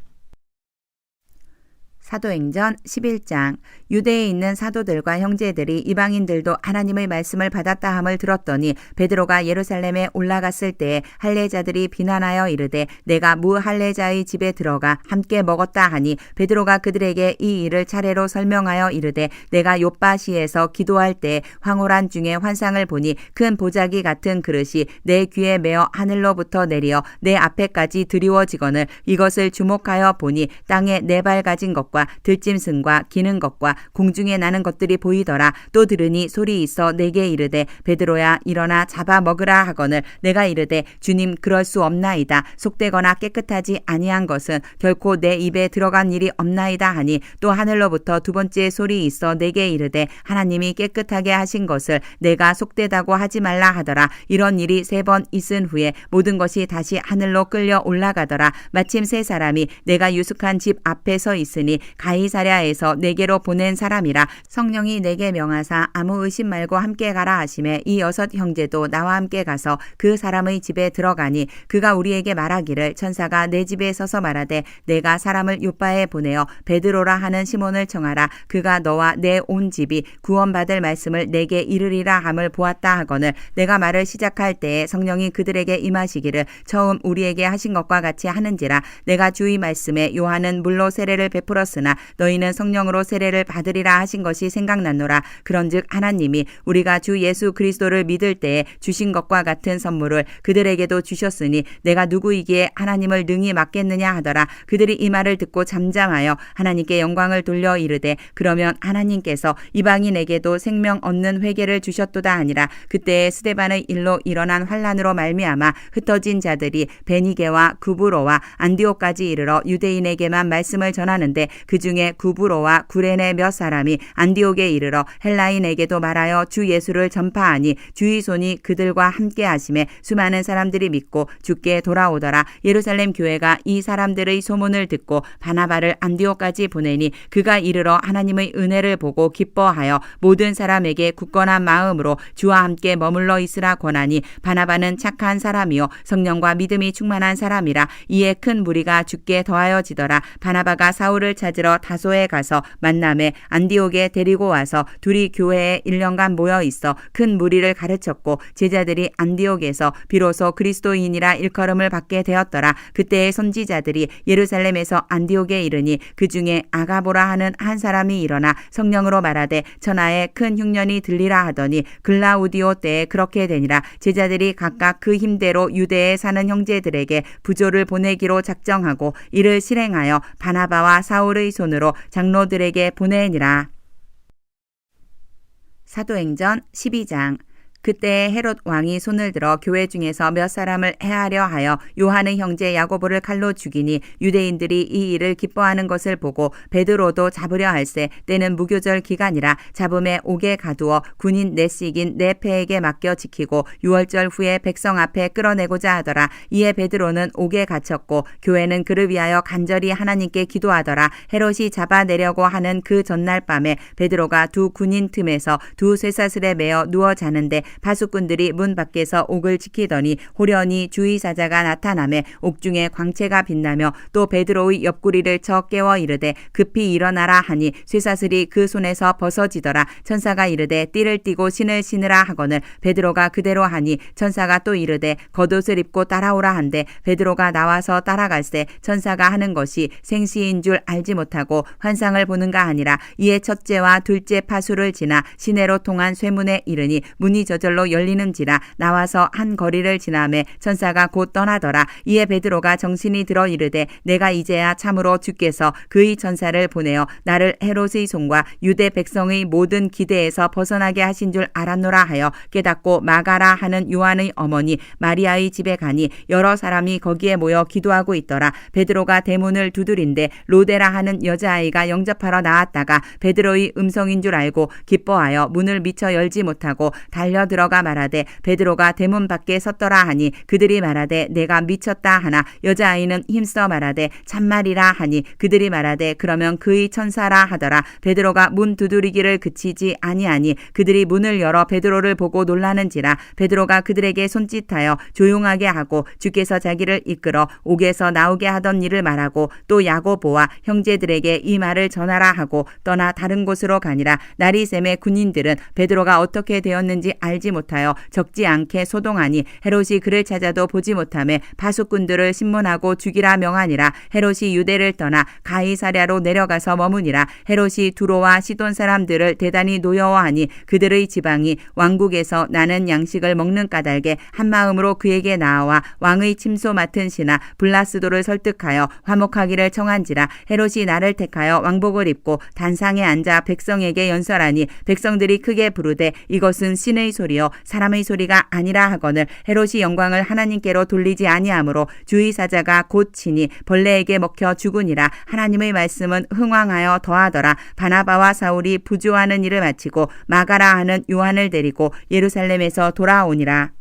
사도행전 11장. 유대에 있는 사도들과 형제들이 이방인들도 하나님의 말씀을 받았다 함을 들었더니 베드로가 예루살렘에 올라갔을 때에 할례자들이 비난하여 이르되 내가 무할례자의 집에 들어가 함께 먹었다 하니 베드로가 그들에게 이 일을 차례로 설명하여 이르되 내가 요빠시에서 기도할 때 황홀한 중에 환상을 보니 큰 보자기 같은 그릇이 내 귀에 매어 하늘로부터 내리어 내 앞에까지 드리워지거늘 이것을 주목하여 보니 땅에 네 발 가진 것과 들짐승과 기는 것과 공중에 나는 것들이 보이더라. 또 들으니 소리 있어 내게 이르되 베드로야 일어나 잡아 먹으라 하거늘 내가 이르되 주님 그럴 수 없나이다. 속되거나 깨끗하지 아니한 것은 결코 내 입에 들어간 일이 없나이다 하니 또 하늘로부터 두 번째 소리 있어 내게 이르되 하나님이 깨끗하게 하신 것을 내가 속되다고 하지 말라 하더라. 이런 일이 3번 있은 후에 모든 것이 다시 하늘로 끌려 올라가더라. 마침 세 사람이 내가 유숙한 집 앞에 서 있으니 가이사랴에서 내게로 보낸 사람이라. 성령이 내게 명하사 아무 의심 말고 함께 가라 하심에 이 6 형제도 나와 함께 가서 그 사람의 집에 들어가니 그가 우리에게 말하기를 천사가 내 집에 서서 말하되 내가 사람을 요빠에 보내어 베드로라 하는 시몬을 청하라. 그가 너와 내 온 집이 구원받을 말씀을 내게 이르리라 함을 보았다 하거늘 내가 말을 시작할 때에 성령이 그들에게 임하시기를 처음 우리에게 하신 것과 같이 하는지라. 내가 주의 말씀에 요한은 물로 세례를 베풀었으나 받았으나 너희는 성령으로 세례를 받으리라 하신 것이 생각났노라. 그런즉 하나님이 우리가 주 예수 그리스도를 믿을 때에 주신 것과 같은 선물을 그들에게도 주셨으니 내가 누구이기에 하나님을 능히 맡겠느냐 하더라. 그들이 이 말을 듣고 잠잠하여 하나님께 영광을 돌려 이르되 그러면 하나님께서 이방인에게도 생명 얻는 회개를 주셨도다 하니라. 그때에 스데반의 일로 일어난 환란으로 말미암아 흩어진 자들이 베니게와 구브로와 안디옥까지 이르러 유대인에게만 말씀을 전하는데 그 중에 구브로와 구레네 몇 사람이 안디옥에 이르러 헬라인에게도 말하여 주 예수를 전파하니 주의 손이 그들과 함께 하심에 수많은 사람들이 믿고 주께 돌아오더라. 예루살렘 교회가 이 사람들의 소문을 듣고 바나바를 안디옥까지 보내니 그가 이르러 하나님의 은혜를 보고 기뻐하여 모든 사람에게 굳건한 마음으로 주와 함께 머물러 있으라 권하니 바나바는 착한 사람이요 성령과 믿음이 충만한 사람이라. 이에 큰 무리가 주께 더하여지더라. 바나바가 사울을 찾으러 다소에 가서 만남에 안디옥에 데리고 와서 둘이 교회에 1년간 모여 있어 큰 무리를 가르쳤고 제자들이 안디옥에서 비로소 그리스도인이라 일컬음을 받게 되었더라. 그때의 선지자들이 예루살렘에서 안디옥에 이르니 그 중에 아가보라 하는 한 사람이 일어나 성령으로 말하되 천하에 큰 흉년이 들리라 하더니 글라우디오 때에 그렇게 되니라. 제자들이 각각 그 힘대로 유대에 사는 형제들에게 부조를 보내기로 작정하고 이를 실행하여 바나바와 사울의 손으로 장로들에게 보내니라. 사도행전 12장. 그때 헤롯 왕이 손을 들어 교회 중에서 몇 사람을 해하려 하여 요한의 형제 야고보를 칼로 죽이니 유대인들이 이 일을 기뻐하는 것을 보고 베드로도 잡으려 할세 때는 무교절 기간이라 잡음에 옥에 가두어 군인 넷씩인 네페에게 맡겨 지키고 6월절 후에 백성 앞에 끌어내고자 하더라. 이에 베드로는 옥에 갇혔고 교회는 그를 위하여 간절히 하나님께 기도하더라. 헤롯이 잡아내려고 하는 그 전날 밤에 베드로가 두 군인 틈에서 두 쇠사슬에 매어 누워 자는데 파수꾼들이 문 밖에서 옥을 지키더니 호련히 주의사자가 나타나매 옥중에 광채가 빛나며 또 베드로의 옆구리를 쳐 깨워 이르되 급히 일어나라 하니 쇠사슬이 그 손에서 벗어지더라. 천사가 이르되 띠를 띠고 신을 신으라 하거늘 베드로가 그대로 하니 천사가 또 이르되 겉옷을 입고 따라오라 한데 베드로가 나와서 따라갈새 천사가 하는 것이 생시인 줄 알지 못하고 환상을 보는가 하니라. 이에 첫째와 둘째 파수를 지나 시내로 통한 쇠문에 이르니 문이 저절로 열리는지라. 나와서 한 거리를 지나매 천사가 곧 떠나더라. 이에 베드로가 정신이 들어 이르되 내가 이제야 참으로 주께서 그의 천사를 보내어 나를 헤롯의 손과 유대 백성의 모든 기대에서 벗어나게 하신 줄 알았노라 하여 깨닫고 마가라 하는 요한의 어머니 마리아의 집에 가니 여러 사람이 거기에 모여 기도하고 있더라. 베드로가 대문을 두드린데 로데라 하는 여자아이가 영접하러 나왔다가 베드로의 음성인 줄 알고 기뻐하여 문을 미처 열지 못하고 달려 들어가 말하되 베드로가 대문 밖에 섰더라 하니 그들이 말하되 내가 미쳤다 하나 여자아이는 힘써 말하되 참말이라 하니 그들이 말하되 그러면 그의 천사라 하더라. 베드로가 문 두드리기를 그치지 아니하니 그들이 문을 열어 베드로를 보고 놀라는지라. 베드로가 그들에게 손짓하여 조용하게 하고 주께서 자기를 이끌어 옥에서 나오게 하던 일을 말하고 또 야고보와 형제들에게 이 말을 전하라 하고 떠나 다른 곳으로 가니라. 날이 샘에 군인들은 베드로가 어떻게 되었는지 알지 못하여 적지 않게 소동하니 헤롯이 그를 찾아도 보지 못하며 파수꾼들을 신문하고 죽이라 명하니라. 헤롯이 유대를 떠나 가이사랴로 내려가서 머무니라. 헤롯이 두로와 시돈 사람들을 대단히 노여워하니 그들의 지방이 왕국에서 나는 양식을 먹는 까닭에 한마음으로 그에게 나아와 왕의 침소 맡은 신하 블라스도를 설득하여 화목하기를 청한지라. 헤롯이 나를 택하여 왕복을 입고 단상에 앉아 백성에게 연설하니 백성들이 크게 부르되 이것은 신의 소리요 사람의 소리가 아니라 하거늘 헤롯이 영광을 하나님께로 돌리지 아니하므로 주의사자가 곧 치니 벌레에게 먹혀 죽으니라. 하나님의 말씀은 흥왕하여 더하더라. 바나바와 사울이 부조하는 일을 마치고 마가라 하는 요한을 데리고 예루살렘에서 돌아오니라.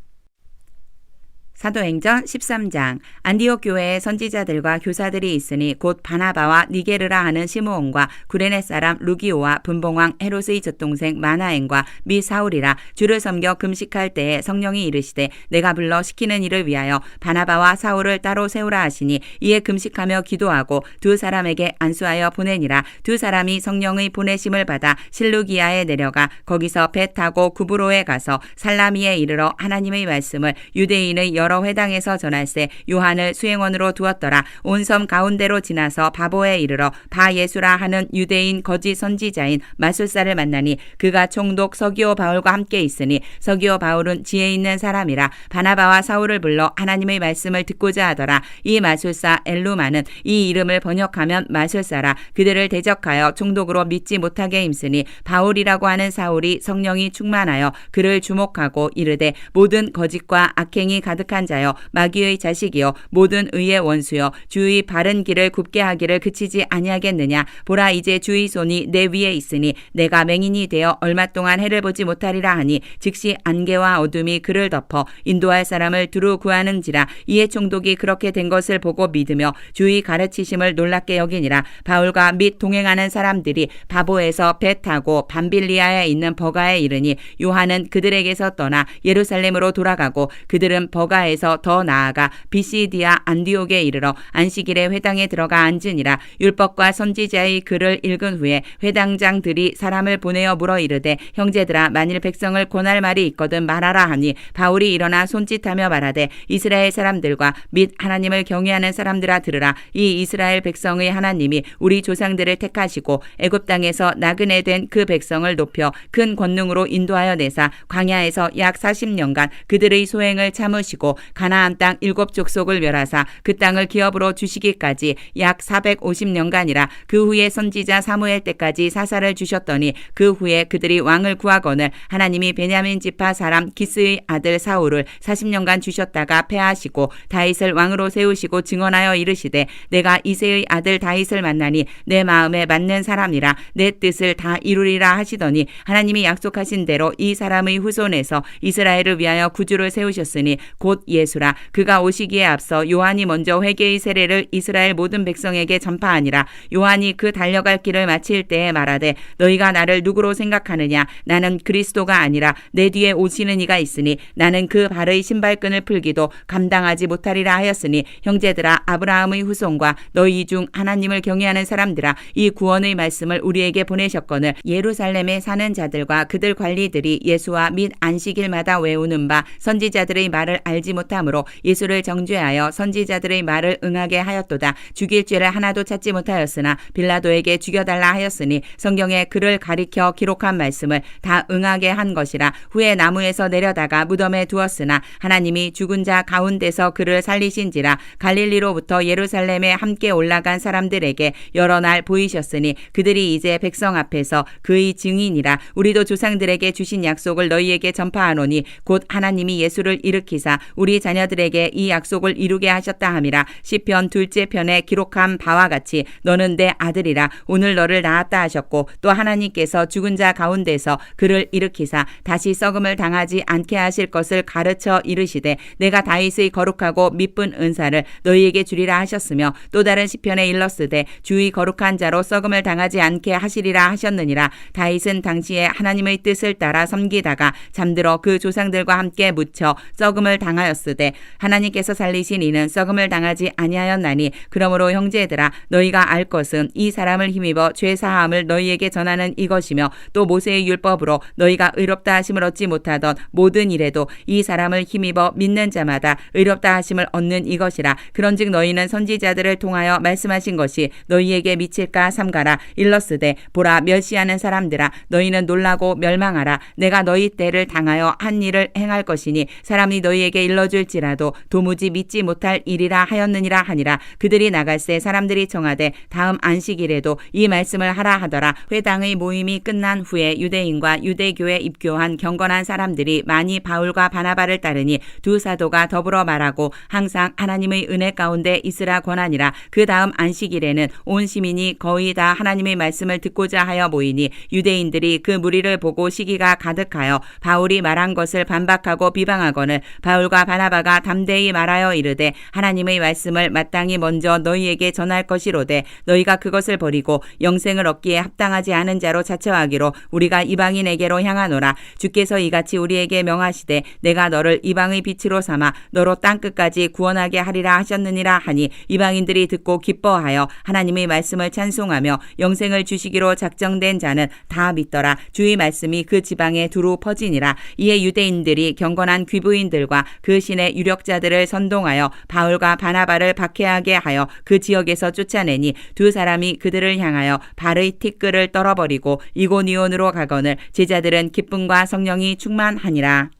사도행전 13장. 안디옥 교회에 선지자들과 교사들이 있으니 곧 바나바와 니게르라 하는 시므온과 구레네 사람 루기오와 분봉왕 헤롯의 젖동생 마나엔과 미 사울이라. 주를 섬겨 금식할 때에 성령이 이르시되 내가 불러 시키는 일을 위하여 바나바와 사울을 따로 세우라 하시니 이에 금식하며 기도하고 두 사람에게 안수하여 보내니라. 두 사람이 성령의 보내심을 받아 실루기아에 내려가 거기서 배 타고 구브로에 가서 살라미에 이르러 하나님의 말씀을 유대인의 여러 회당에서 전할세 요한을 수행원으로 두었더라. 온 섬 가운데로 지나서 바보에 이르러 바 예수라 하는 유대인 거짓 선지자인 마술사를 만나니 그가 총독 서기오 바울과 함께 있으니 서기오 바울은 지혜 있는 사람이라. 바나바와 사울을 불러 하나님의 말씀을 듣고자 하더라. 이 마술사 엘루마는 이 이름을 번역하면 마술사라. 그들을 대적하여 총독으로 믿지 못하게 힘쓰니 바울이라고 하는 사울이 성령이 충만하여 그를 주목하고 이르되 모든 거짓과 악행이 가득한 자여 마귀의 자식이요 모든 의의 원수여 주의 바른 길을 굽게 하기를 그치지 아니하겠느냐. 보라 이제 주의 손이 내 위에 있으니 내가 맹인이 되어 얼마 동안 해를 보지 못하리라 하니 즉시 안개와 어둠이 그를 덮어 인도할 사람을 두루 구하는지라. 이에 총독이 그렇게 된 것을 보고 믿으며 주의 가르치심을 놀랍게 여기니라. 바울과 및 동행하는 사람들이 바보에서 배 타고 밤빌리아에 있는 버가에 이르니 요한은 그들에게서 떠나 예루살렘으로 돌아가고 그들은 버가에서 더 나아가 비시디아 안디옥에 이르러 안식일에 회당에 들어가 앉으니라. 율법과 선지자의 글을 읽은 후에 회당장들이 사람을 보내어 물어 이르되 형제들아 만일 백성을 권할 말이 있거든 말하라 하니 바울이 일어나 손짓하며 말하되 이스라엘 사람들과 및 하나님을 경외하는 사람들아 들으라. 이 이스라엘 백성의 하나님이 우리 조상들을 택하시고 애굽 땅에서 나그네 된 그 백성을 높여 큰 권능으로 인도하여 내사 광야에서 약 40년간 그들의 소행을 참으시고 가나안 땅 7족속을 멸하사 그 땅을 기업으로 주시기까지 약 450년간이라. 그 후에 선지자 사무엘 때까지 사사를 주셨더니 그 후에 그들이 왕을 구하거늘 하나님이 베냐민 지파 사람 기스의 아들 사울을 40년간 주셨다가 패하시고 다윗을 왕으로 세우시고 증언하여 이르시되 내가 이새의 아들 다윗을 만나니 내 마음에 맞는 사람이라 내 뜻을 다 이루리라 하시더니 하나님이 약속하신 대로 이 사람의 후손에서 이스라엘을 위하여 구주를 세우셨으니 곧 예수라. 그가 오시기에 앞서 요한이 먼저 회개의 세례를 이스라엘 모든 백성에게 전파하니라. 요한이 그 달려갈 길을 마칠 때에 말하되 너희가 나를 누구로 생각하느냐. 나는 그리스도가 아니라 내 뒤에 오시는 이가 있으니 나는 그 발의 신발끈을 풀기도 감당하지 못하리라 하였으니 형제들아 아브라함의 후손과 너희 중 하나님을 경외하는 사람들아 이 구원의 말씀을 우리에게 보내셨거늘 예루살렘에 사는 자들과 그들 관리들이 예수와 및 안식일마다 외우는 바 선지자들의 말을 알지 못하므로 예수를 정죄하여 선지자들의 말을 응하게 하였도다. 죽일 죄를 하나도 찾지 못하였으나 빌라도에게 죽여달라 하였으니 성경에 그를 가리켜 기록한 말씀을 다 응하게 한 것이라. 후에 나무에서 내려다가 무덤에 두었으나 하나님이 죽은 자 가운데서 그를 살리신지라. 갈릴리로부터 예루살렘에 함께 올라간 사람들에게 여러 날 보이셨으니 그들이 이제 백성 앞에서 그의 증인이라. 우리도 조상들에게 주신 약속을 너희에게 전파하노니 곧 하나님이 예수를 일으키사 우리 자녀들에게 이 약속을 이루게 하셨다 함이라. 시편 2째 편에 기록한 바와 같이 너는 내 아들이라. 오늘 너를 낳았다 하셨고 또 하나님께서 죽은 자 가운데서 그를 일으키사 다시 썩음을 당하지 않게 하실 것을 가르쳐 이르시되 내가 다윗의 거룩하고 미쁜 은사를 너희에게 주리라 하셨으며 또 다른 시편에 일렀으되 주의 거룩한 자로 썩음을 당하지 않게 하시리라 하셨느니라. 다윗은 당시에 하나님의 뜻을 따라 섬기다가 잠들어 그 조상들과 함께 묻혀 썩음을 당하였으되 하나님께서 살리신 이는 썩음을 당하지 아니하였나니 그러므로 형제들아 너희가 알 것은 이 사람을 힘입어 죄 사함을 너희에게 전하는 이것이며 또 모세의 율법으로 너희가 의롭다 하심을 얻지 못하던 모든 일에도 이 사람을 힘입어 믿는 자마다 의롭다 하심을 얻는 이것이라. 그런즉 너희는 선지자들을 통하여 말씀하신 것이 너희에게 미칠까 삼가라. 일렀으되 보라 멸시하는 사람들아 너희는 놀라고 멸망하라. 내가 너희 때를 당하여 한 일을 행할 것이니 사람이 너희에게 일러줄지라도 도무지 믿지 못할 일이라 하였느니라 하니라. 그들이 나갈새 사람들이 청하되 다음 안식일에도 이 말씀을 하라 하더라. 회당의 모임이 끝난 후에 유대인과 유대교에 입교한 경건한 사람들이 많이 바울과 바나바를 따르니 두 사도가 더불어 말하고 항상 하나님의 은혜 가운데 있으라 권하니라. 그 다음 안식일에는 온 시민이 거의 다 하나님의 말씀을 듣고자 하여 모이니 유대인들이 그 무리를 보고 시기가 가득하여 바울이 말한 것을 반박하고 비방하거늘 바울과 바나바가 담대히 말하여 이르되 하나님의 말씀을 마땅히 먼저 너희에게 전할 것이로되 너희가 그것을 버리고 영생을 얻기에 합당하지 않은 자로 자처하기로 우리가 이방인에게로 향하노라. 주께서 이같이 우리에게 명하시되 내가 너를 이방의 빛으로 삼아 너로 땅끝까지 구원하게 하리라 하셨느니라 하니 이방인들이 듣고 기뻐하여 하나님의 말씀을 찬송하며 영생을 주시기로 작정된 자는 다 믿더라. 주의 말씀이 그 지방에 두루 퍼지니라. 이에 유대인들이 경건한 귀부인들과 그 그 신의 유력자들을 선동하여 바울과 바나바를 박해하게 하여 그 지역에서 쫓아내니 두 사람이 그들을 향하여 발의 티끌을 떨어버리고 이고니온으로 가거늘 제자들은 기쁨과 성령이 충만하니라.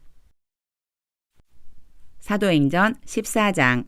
사도행전 14장.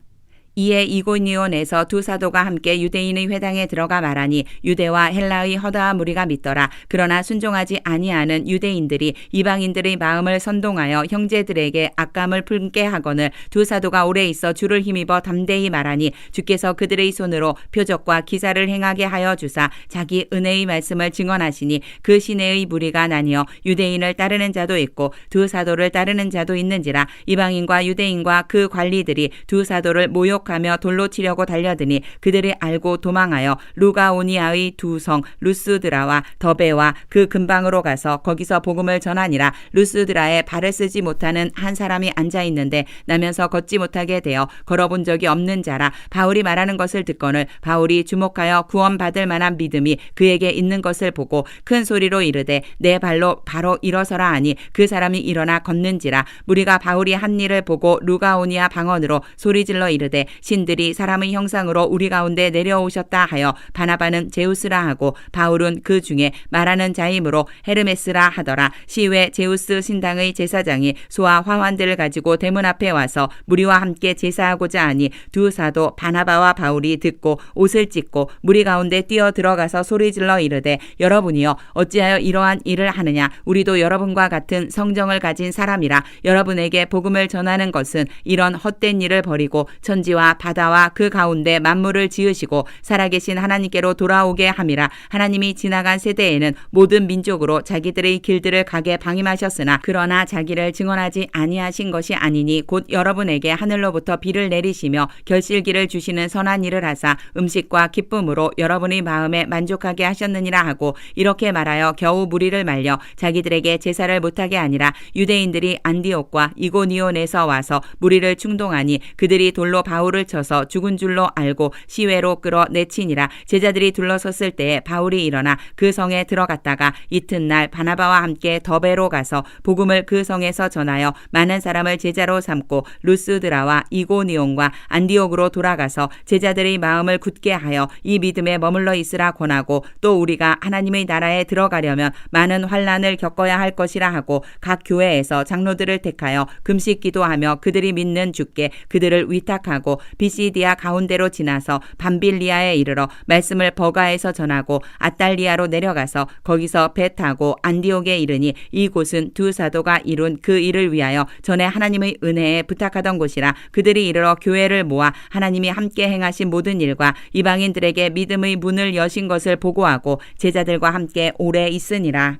이에 이고니온에서 두 사도가 함께 유대인의 회당에 들어가 말하니 유대와 헬라의 허다한 무리가 믿더라. 그러나 순종하지 아니하는 유대인들이 이방인들의 마음을 선동하여 형제들에게 악감을 품게 하거늘 두 사도가 오래 있어 주를 힘입어 담대히 말하니 주께서 그들의 손으로 표적과 기사를 행하게 하여 주사 자기 은혜의 말씀을 증언하시니 그 시내의 무리가 나뉘어 유대인을 따르는 자도 있고 두 사도를 따르는 자도 있는지라. 이방인과 유대인과 그 관리들이 두 사도를 모욕하며 돌로 치려고 달려드니 그들이 알고 도망하여 루가오니아의 두 성 루스드라와 더베와 그 근방으로 가서 거기서 복음을 전하니라. 루스드라에 발을 쓰지 못하는 한 사람이 앉아 있는데 나면서 걷지 못하게 되어 걸어본 적이 없는 자라. 바울이 말하는 것을 듣거늘 바울이 주목하여 구원받을 만한 믿음이 그에게 있는 것을 보고 큰 소리로 이르되 내 발로 바로 일어서라 하니 그 사람이 일어나 걷는지라. 무리가 바울이 한 일을 보고 루가오니아 방언으로 소리질러 이르되 신들이 사람의 형상으로 우리 가운데 내려오셨다 하여 바나바는 제우스라 하고 바울은 그 중에 말하는 자이므로 헤르메스라 하더라. 시외 제우스 신당의 제사장이 소와 화환들을 가지고 대문 앞에 와서 무리와 함께 제사하고자 하니 두 사도 바나바와 바울이 듣고 옷을 찢고 무리 가운데 뛰어 들어가서 소리질러 이르되 여러분이여 어찌하여 이러한 일을 하느냐. 우리도 여러분과 같은 성정을 가진 사람이라. 여러분에게 복음을 전하는 것은 이런 헛된 일을 버리고 천지와 바다와 그 가운데 만물을 지으시고 살아계신 하나님께로 돌아오게 함이라. 하나님이 지나간 세대에는 모든 민족으로 자기들의 길들을 가게 방임하셨으나 그러나 자기를 증언하지 아니하신 것이 아니니 곧 여러분에게 하늘로부터 비를 내리시며 결실기를 주시는 선한 일을 하사 음식과 기쁨으로 여러분의 마음에 만족하게 하셨느니라 하고 이렇게 말하여 겨우 무리를 말려 자기들에게 제사를 못하게 하니라. 유대인들이 안디옥과 이고니온에서 와서 무리를 충동하니 그들이 돌로 바울을 쳐서 죽은 줄로 알고 시외로 끌어 내치니라. 제자들이 둘러섰을 때에 바울이 일어나 그 성에 들어갔다가 이튿날 바나바와 함께 더베로 가서 복음을 그 성에서 전하여 많은 사람을 제자로 삼고 루스드라와 이고니온과 안디옥으로 돌아가서 제자들의 마음을 굳게 하여 이 믿음에 머물러 있으라 권하고 또 우리가 하나님의 나라에 들어가려면 많은 환난을 겪어야 할 것이라 하고 각 교회에서 장로들을 택하여 금식 기도하며 그들이 믿는 주께 그들을 위탁하고 비시디아 가운데로 지나서 밤빌리아에 이르러 말씀을 버가에서 전하고 아달리아로 내려가서 거기서 배 타고 안디옥에 이르니 이곳은 두 사도가 이룬 그 일을 위하여 전에 하나님의 은혜에 부탁하던 곳이라. 그들이 이르러 교회를 모아 하나님이 함께 행하신 모든 일과 이방인들에게 믿음의 문을 여신 것을 보고하고 제자들과 함께 오래 있으니라.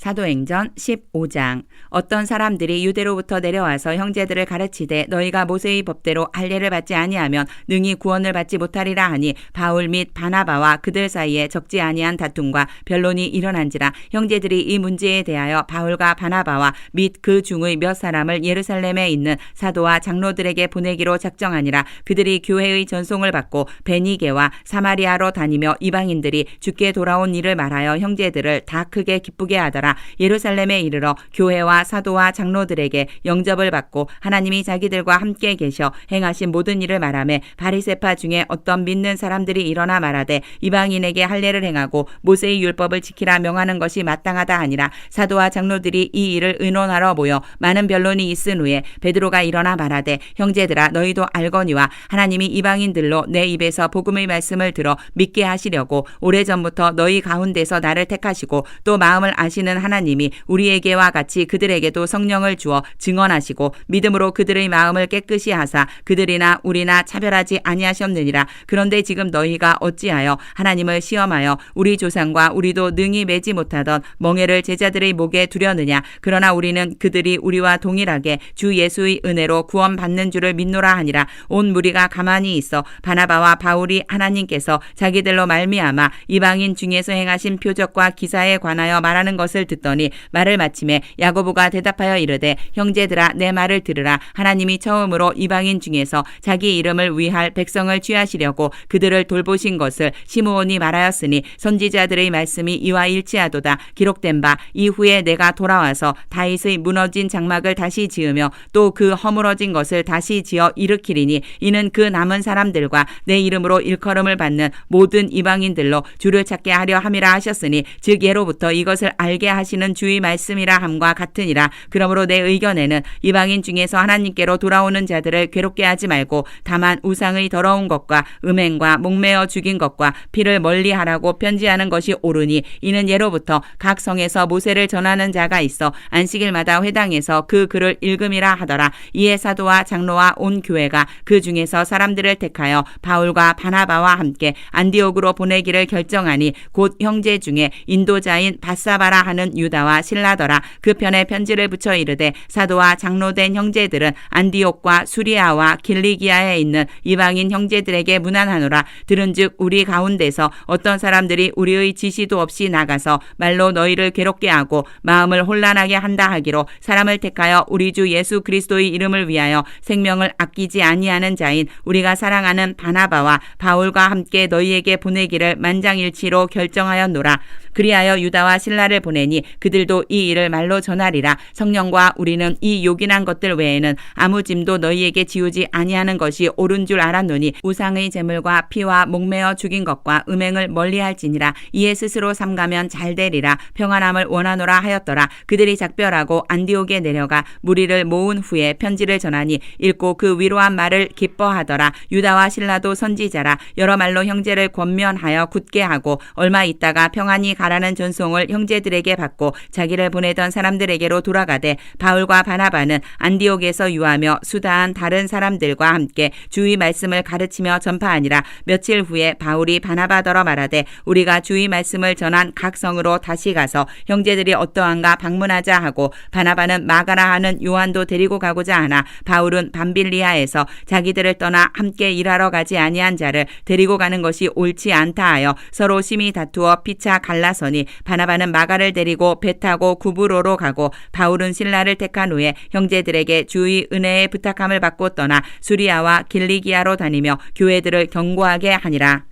사도행전 15장. 어떤 사람들이 유대로부터 내려와서 형제들을 가르치되 너희가 모세의 법대로 할례를 받지 아니하면 능히 구원을 받지 못하리라 하니 바울 및 바나바와 그들 사이에 적지 아니한 다툼과 변론이 일어난지라. 형제들이 이 문제에 대하여 바울과 바나바와 및 그 중의 몇 사람을 예루살렘에 있는 사도와 장로들에게 보내기로 작정하니라. 그들이 교회의 전송을 받고 베니게와 사마리아로 다니며 이방인들이 주께 돌아온 일을 말하여 형제들을 다 크게 기쁘게 하더라. 예루살렘에 이르러 교회와 사도와 장로들에게 영접을 받고 하나님이 자기들과 함께 계셔 행하신 모든 일을 말하며 바리새파 중에 어떤 믿는 사람들이 일어나 말하되 이방인에게 할례를 행하고 모세의 율법을 지키라 명하는 것이 마땅하다 하니라. 사도와 장로들이 이 일을 의논하러 모여 많은 변론이 있은 후에 베드로가 일어나 말하되 형제들아 너희도 알거니와 하나님이 이방인들로 내 입에서 복음의 말씀을 들어 믿게 하시려고 오래전부터 너희 가운데서 나를 택하시고 또 마음을 아시는 하나님이 우리에게와 같이 그들에게도 성령을 주어 증언하시고 믿음으로 그들의 마음을 깨끗이 하사 그들이나 우리나 차별하지 아니하셨느니라. 그런데 지금 너희가 어찌하여 하나님을 시험하여 우리 조상과 우리도 능히 매지 못하던 멍에를 제자들의 목에 두려느냐. 그러나 우리는 그들이 우리와 동일하게 주 예수의 은혜로 구원받는 줄을 믿노라 하니라. 온 무리가 가만히 있어 바나바와 바울이 하나님께서 자기들로 말미암아 이방인 중에서 행하신 표적과 기사에 관하여 말하는 것을 것을 듣더니 말을 마침에 야고보가 대답하여 이르되 형제들아 내 말을 들으라. 하나님이 처음으로 이방인 중에서 자기 이름을 위할 백성을 취하시려고 그들을 돌보신 것을 시므온이 말하였으니 선지자들의 말씀이 이와 일치하도다. 기록된 바 이후에 내가 돌아와서 다윗의 무너진 장막을 다시 지으며 또 그 허물어진 것을 다시 지어 일으키리니 이는 그 남은 사람들과 내 이름으로 일컬음을 받는 모든 이방인들로 주를 찾게 하려 함이라 하셨으니 즉 예로부터 이것을 알게 하시는 주의 말씀이라 함과 같으니라. 그러므로 내 의견에는 이방인 중에서 하나님께로 돌아오는 자들을 괴롭게 하지 말고 다만 우상의 더러운 것과 음행과 목매어 죽인 것과 피를 멀리하라고 편지하는 것이 옳으니 이는 예로부터 각 성에서 모세를 전하는 자가 있어 안식일마다 회당에서 그 글을 읽음이라 하더라. 이에 사도와 장로와 온 교회가 그 중에서 사람들을 택하여 바울과 바나바와 함께 안디옥으로 보내기를 결정하니 곧 형제 중에 인도자인 바사바라 하는 유다와 실라더라. 그 편에 편지를 붙여 이르되 사도와 장로된 형제들은 안디옥과 수리아와 길리기아에 있는 이방인 형제들에게 문안하노라. 들은즉 우리 가운데서 어떤 사람들이 우리의 지시도 없이 나가서 말로 너희를 괴롭게 하고 마음을 혼란하게 한다 하기로 사람을 택하여 우리 주 예수 그리스도의 이름을 위하여 생명을 아끼지 아니하는 자인 우리가 사랑하는 바나바와 바울과 함께 너희에게 보내기를 만장일치로 결정하였노라. 그리하여 유다와 실라를 보내니 그들도 이 일을 말로 전하리라. 성령과 우리는 이 요긴한 것들 외에는 아무 짐도 너희에게 지우지 아니하는 것이 옳은 줄 알았노니 우상의 제물과 피와 목매어 죽인 것과 음행을 멀리할지니라. 이에 스스로 삼가면 잘 되리라. 평안함을 원하노라 하였더라. 그들이 작별하고 안디옥에 내려가 무리를 모은 후에 편지를 전하니 읽고 그 위로한 말을 기뻐하더라. 유다와 실라도 선지자라. 여러 말로 형제를 권면하여 굳게 하고 얼마 있다가 평안히 가라는 전송을 형제들에게 받고 자기를 보내던 사람들에게로 돌아가되 바울과 바나바는 안디옥에서 유하며 수다한 다른 사람들과 함께 주의 말씀을 가르치며 전파하니라. 며칠 후에 바울이 바나바더러 말하되 우리가 주의 말씀을 전한 각 성으로 다시 가서 형제들이 어떠한가 방문하자 하고 바나바는 마가라 하는 요한도 데리고 가고자 하나 바울은 밤빌리아에서 자기들을 떠나 함께 일하러 가지 아니한 자를 데리고 가는 것이 옳지 않다 하여 서로 심히 다투어 피차 갈라서니 바나바는 마가를 데리고 배 타고 구브로로 가고 바울은 실라를 택한 후에 형제들에게 주의 은혜의 부탁함을 받고 떠나 수리아와 길리기아로 다니며 교회들을 경고하게 하니라.